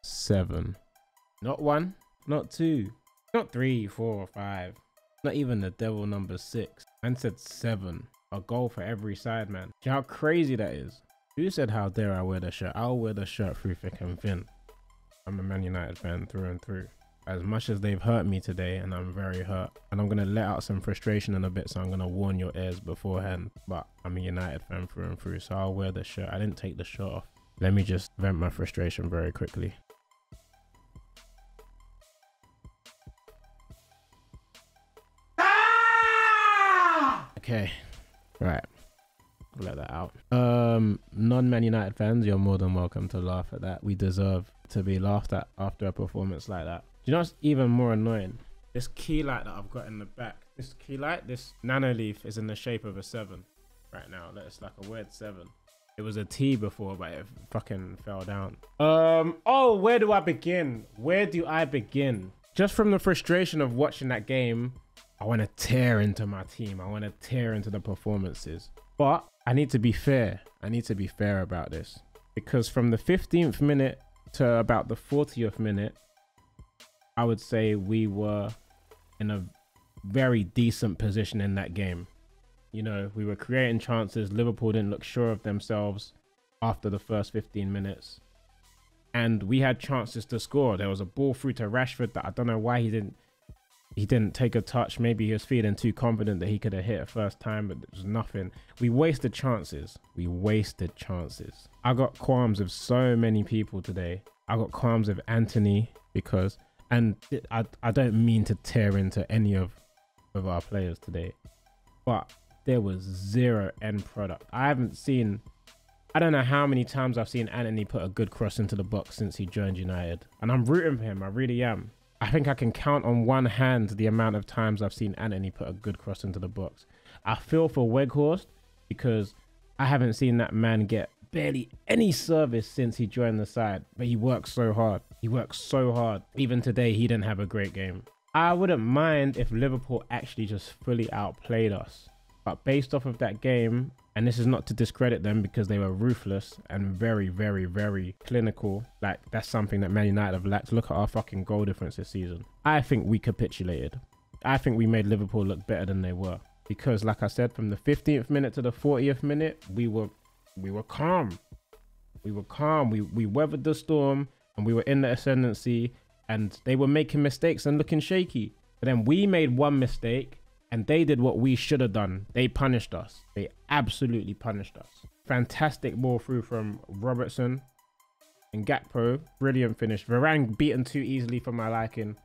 7. Not 1, not 2, not 3, 4, 5. Not even the devil number 6. Man said 7. A goal for every side, man. Do you know how crazy that is? Who said how dare I wear the shirt? I'll wear the shirt through thick and thin. I'm a Man United fan through and through. As much as they've hurt me today, and I'm very hurt, and I'm gonna let out some frustration in a bit, so I'm gonna warn your ears beforehand, but I'm a United fan through and through, so I'll wear the shirt. I didn't take the shirt off. Let me just vent my frustration very quickly. Okay, right, let that out. Non-Man United fans, you're more than welcome to laugh at that. We deserve to be laughed at after a performance like that. Do you know what's even more annoying? This key light that I've got in the back, this key light, this nano leaf is in the shape of a 7 right now. It's like a weird 7. It was a T before, but it fucking fell down. Oh, where do I begin? Where do I begin? Just from the frustration of watching that game, I want to tear into my team. I want to tear into the performances. But I need to be fair. I need to be fair about this. Because from the 15th minute to about the 40th minute, I would say we were in a very decent position in that game. You know, we were creating chances. Liverpool didn't look sure of themselves after the first 15 minutes. And we had chances to score. There was a ball through to Rashford that I don't know why he didn't take a touch. Maybe he was feeling too confident that he could have hit it first time, but there was nothing. We wasted chances. We wasted chances. I got qualms with so many people today. I got qualms with Anthony because, and I don't mean to tear into any of our players today, but there was zero end product. I don't know how many times I've seen Anthony put a good cross into the box since he joined United. And I'm rooting for him, I really am. I think I can count on one hand the amount of times I've seen Anthony put a good cross into the box. I feel for Weghorst because I haven't seen that man get barely any service since he joined the side, but he works so hard. He works so hard. Even today, he didn't have a great game. I wouldn't mind if Liverpool actually just fully outplayed us. But based off of that game, and this is not to discredit them because they were ruthless and very, very, very clinical. Like, that's something that Man United have lacked. Look at our fucking goal difference this season. I think we capitulated. I think we made Liverpool look better than they were. Because, like I said, from the 15th minute to the 40th minute, we were calm. We were calm. We weathered the storm and we were in the ascendancy and they were making mistakes and looking shaky. But then we made one mistake and they did what we should have done. They punished us. They absolutely punished us. Fantastic ball through from Robertson and Gakpo. Brilliant finish. Varane beaten too easily for my liking.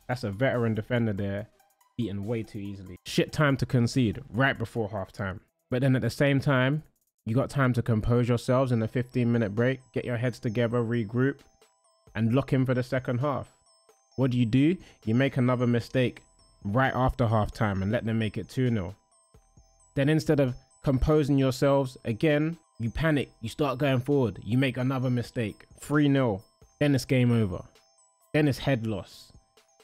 That's a veteran defender there. Beaten way too easily. Shit time to concede right before half time. But then at the same time, you got time to compose yourselves in the 15-minute break, get your heads together, regroup, and lock in for the second half. What do? You make another mistake right after half time and let them make it 2-0. Then instead of composing yourselves again, you panic, you start going forward, you make another mistake, 3-0. Then it's game over. Then it's head loss.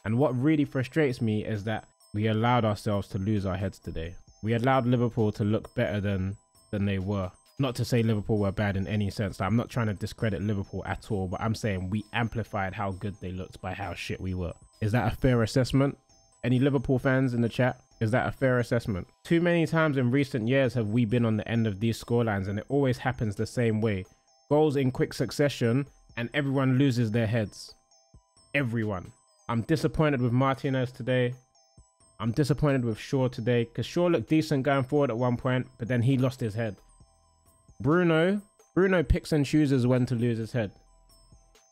And what really frustrates me is that we allowed ourselves to lose our heads today. We allowed Liverpool to look better than they were. Not to say Liverpool were bad in any sense. I'm not trying to discredit Liverpool at all, but I'm saying we amplified how good they looked by how shit we were. Is that a fair assessment? Any Liverpool fans in the chat? Is that a fair assessment? Too many times in recent years have we been on the end of these scorelines and it always happens the same way. Goals in quick succession and everyone loses their heads. Everyone. I'm disappointed with Martinez today. I'm disappointed with Shaw today because Shaw looked decent going forward at one point, but then he lost his head. Bruno picks and chooses when to lose his head.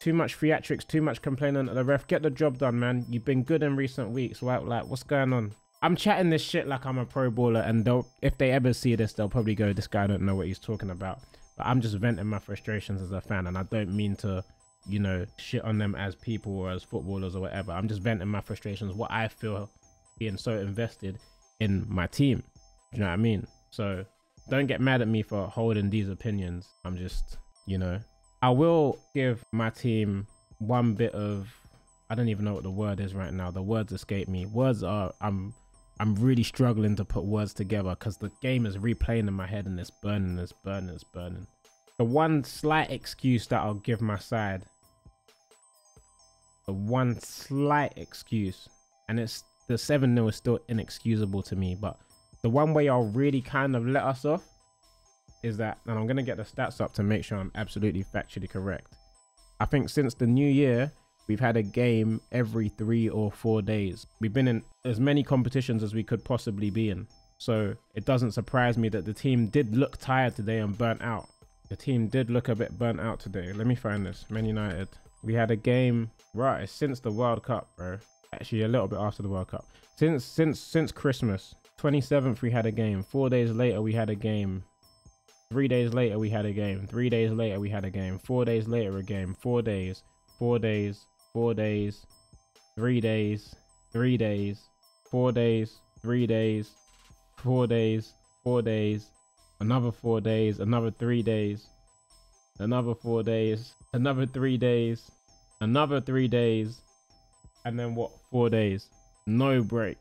Too much theatrics, too much complaining at the ref. Get the job done, man. You've been good in recent weeks. Like, what's going on? I'm chatting this shit like I'm a pro baller, and if they ever see this, they'll probably go, this guy don't know what he's talking about. But I'm just venting my frustrations as a fan, and I don't mean to, you know, shit on them as people or as footballers or whatever. I'm just venting my frustrations, what I feel being so invested in my team. Do you know what I mean? So don't get mad at me for holding these opinions. I'm just, you know, I will give my team one bit of, I don't even know what the word is right now. The words escape me. Words are, I'm really struggling to put words together because the game is replaying in my head and it's burning, it's burning, it's burning. The one slight excuse that I'll give my side one slight excuse, and it's the 7-0 is still inexcusable to me, but the one way I'll really kind of let us off is that, and I'm going to get the stats up to make sure I'm absolutely factually correct. I think since the new year, we've had a game every 3 or 4 days. We've been in as many competitions as we could possibly be in. So it doesn't surprise me that the team did look tired today and burnt out. The team did look a bit burnt out today. Let me find this. Man United. We had a game, right, since the World Cup, bro. Actually, a little bit after the World Cup. Since Christmas, 27th, we had a game. 4 days later, we had a game. 3 days later, we had a game. 3 days later, we had a game. 4 days later, a game. 4 days. 4 days. 4 days. 3 days. 3 days. 4 days. 3 days. 4 days. 4 days. Another 4 days. Another 3 days. Another 4 days. Another 3 days. Another 3 days. And then what? 4 days. No break.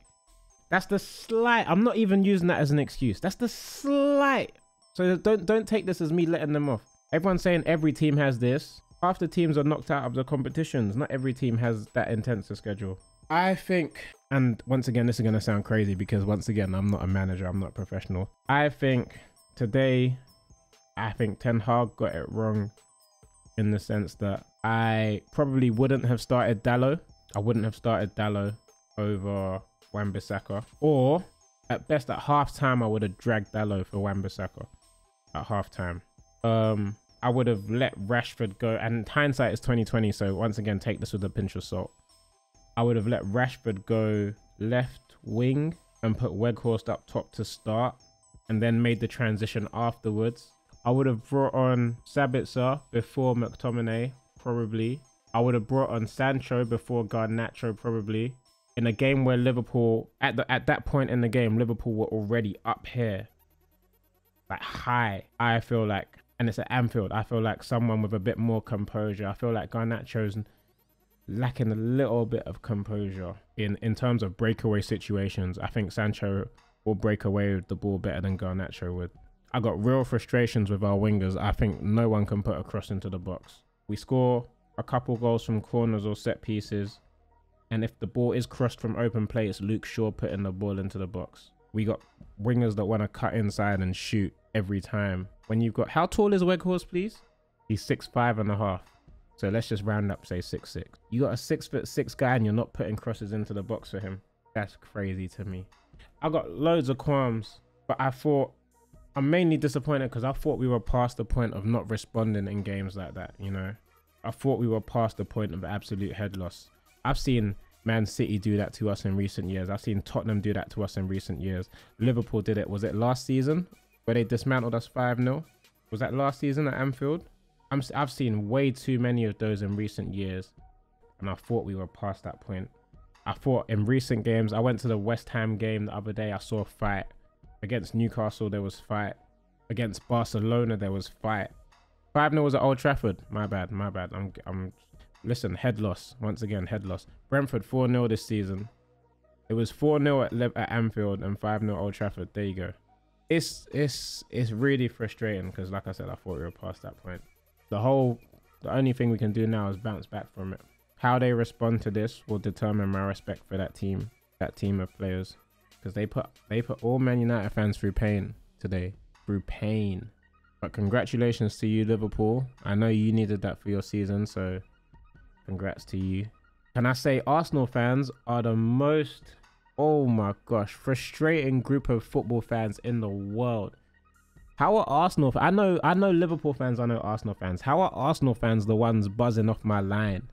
That's the slight. I'm not even using that as an excuse. That's the slight. So don't take this as me letting them off. Everyone's saying every team has this. Half the teams are knocked out of the competitions. Not every team has that intense a schedule. I think, and once again, this is going to sound crazy because once again, I'm not a manager. I'm not a professional. I think today, Ten Hag got it wrong in the sense that I probably wouldn't have started Dalot. I wouldn't have started Dalot over Wan-Bissaka. Or at best at halftime, I would have dragged Dalot for Wan-Bissaka at halftime. I would have let Rashford go, and hindsight is 2020, so once again, take this with a pinch of salt. I would have let Rashford go left wing and put Weghorst up top to start, and then made the transition afterwards. I would have brought on Sabitzer before McTominay, probably. I would have brought on Sancho before Garnacho, probably. In a game where Liverpool, at that point in the game, Liverpool were already up here, like high. I feel like, and it's at Anfield, I feel like someone with a bit more composure. I feel like Garnacho's lacking a little bit of composure in terms of breakaway situations. I think Sancho will break away with the ball better than Garnacho would. I got real frustrations with our wingers. I think no one can put a cross into the box. We score a couple goals from corners or set pieces, and if the ball is crossed from open play, it's Luke Shaw putting the ball into the box. We got wingers that want to cut inside and shoot every time. When you've got, how tall is Weghorst, please? He's 6'5.5". So let's just round up, say 6'6". You got a 6'6" guy and you're not putting crosses into the box for him. That's crazy to me. I got loads of qualms, but I'm mainly disappointed because I thought we were past the point of not responding in games like that, you know? I thought we were past the point of absolute head loss. I've seen Man City do that to us in recent years. I've seen Tottenham do that to us in recent years. Liverpool did it. Was it last season where they dismantled us 5-0? Was that last season at Anfield? I've seen way too many of those in recent years, and I thought we were past that point. I thought in recent games, I went to the West Ham game the other day. I saw a fight. Against Newcastle, there was fight. Against Barcelona, there was fight. 5-0 was at Old Trafford. My bad. Listen, head loss. Once again, head loss. Brentford 4-0 this season. It was 4-0 at Anfield and 5-0 at Old Trafford. There you go. It's really frustrating because, like I said, I thought we were past that point. The only thing we can do now is bounce back from it. How they respond to this will determine my respect for that team of players, because they put all Man United fans through pain today, through pain. But congratulations to you, Liverpool. I know you needed that for your season, so congrats to you. Can I say Arsenal fans are the most, oh my gosh, frustrating group of football fans in the world. How are Arsenal, I know Liverpool fans, I know Arsenal fans. How are Arsenal fans the ones buzzing off my line?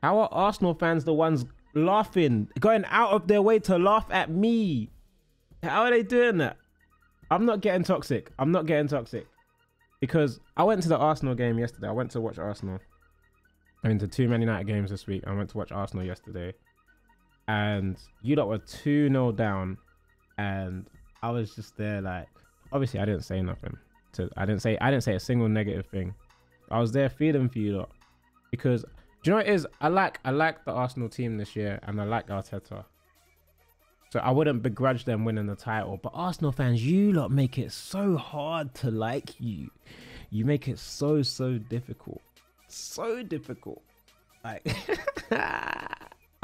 How are Arsenal fans the ones laughing, going out of their way to laugh at me? How are they doing that? I'm not getting toxic. I'm not getting toxic. Because I went to the Arsenal game yesterday. I went to watch Arsenal. I went to 2 Man United games this week. I went to watch Arsenal yesterday. And you lot were 2-0 down. And I was just there like, obviously I didn't say nothing. I didn't say a single negative thing. I was there feeling for you lot. Because, do you know what it is? I like the Arsenal team this year. And I like Arteta. So I wouldn't begrudge them winning the title. But Arsenal fans, you lot make it so hard to like you. You make it so difficult. So difficult. Like,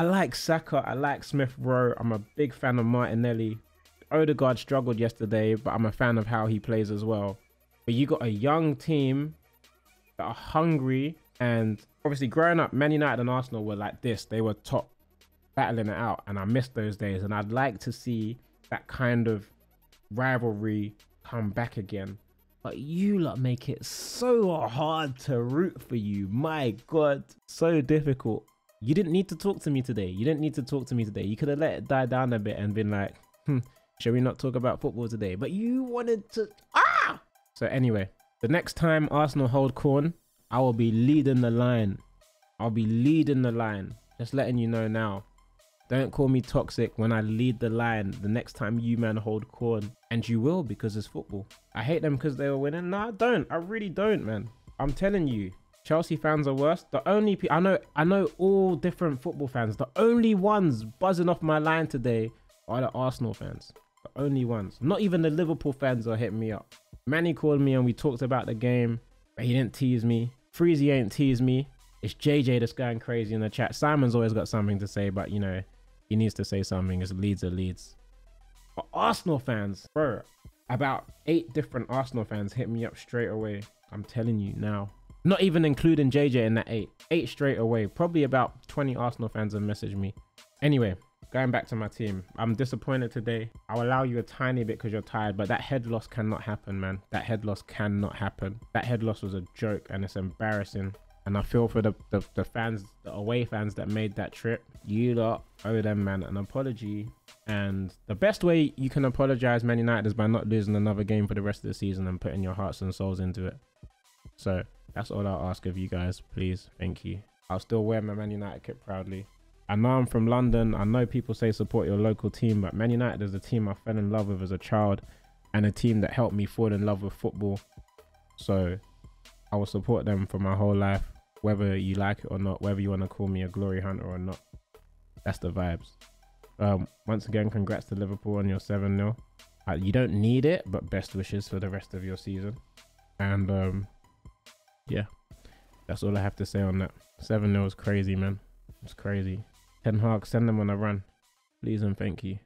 I like Saka. I like Smith Rowe. I'm a big fan of Martinelli. Odegaard struggled yesterday, but I'm a fan of how he plays as well. But you got a young team that are hungry, and obviously growing up, Man United and Arsenal were like this. They were top, battling it out, and I miss those days. And I'd like to see that kind of rivalry come back again. But you lot make it so hard to root for you. My God, so difficult. You didn't need to talk to me today. You didn't need to talk to me today. You could have let it die down a bit and been like, shall we not talk about football today? But you wanted to, So anyway, the next time Arsenal hold corn, I will be leading the line. I'll be leading the line. Just letting you know now. Don't call me toxic when I lead the line the next time you man hold corn. And you will, because it's football. I hate them because they were winning. No, I don't. I really don't, man. I'm telling you. Chelsea fans are worse. The only people I know all different football fans. The only ones buzzing off my line today are the Arsenal fans. The only ones. Not even the Liverpool fans are hitting me up. Manny called me and we talked about the game, but he didn't tease me. Freezy ain't teased me. It's JJ that's going crazy in the chat. Simon's always got something to say, but you know, he needs to say something. His Leeds are Leeds. But Arsenal fans, bro, about 8 different Arsenal fans hit me up straight away. I'm telling you now. Not even including JJ in that 8. 8 straight away. Probably about 20 Arsenal fans have messaged me. Anyway, going back to my team. I'm disappointed today. I'll allow you a tiny bit because you're tired, but that head loss cannot happen, man. That head loss cannot happen. That head loss was a joke and it's embarrassing. And I feel for the fans, the away fans that made that trip. You lot owe them, man, an apology. And the best way you can apologize, Man United, is by not losing another game for the rest of the season and putting your hearts and souls into it. So that's all I'll ask of you guys, please. Thank you. I'll still wear my Man United kit proudly. I know I'm from London. I know people say support your local team, but Man United is a team I fell in love with as a child and a team that helped me fall in love with football. So I will support them for my whole life, whether you like it or not, whether you want to call me a glory hunter or not. That's the vibes. Once again, congrats to Liverpool on your 7-0. You don't need it, but best wishes for the rest of your season. And yeah, that's all I have to say on that. 7-0 is crazy, man. It's crazy. Ten Hag, send them on a run. Please and thank you.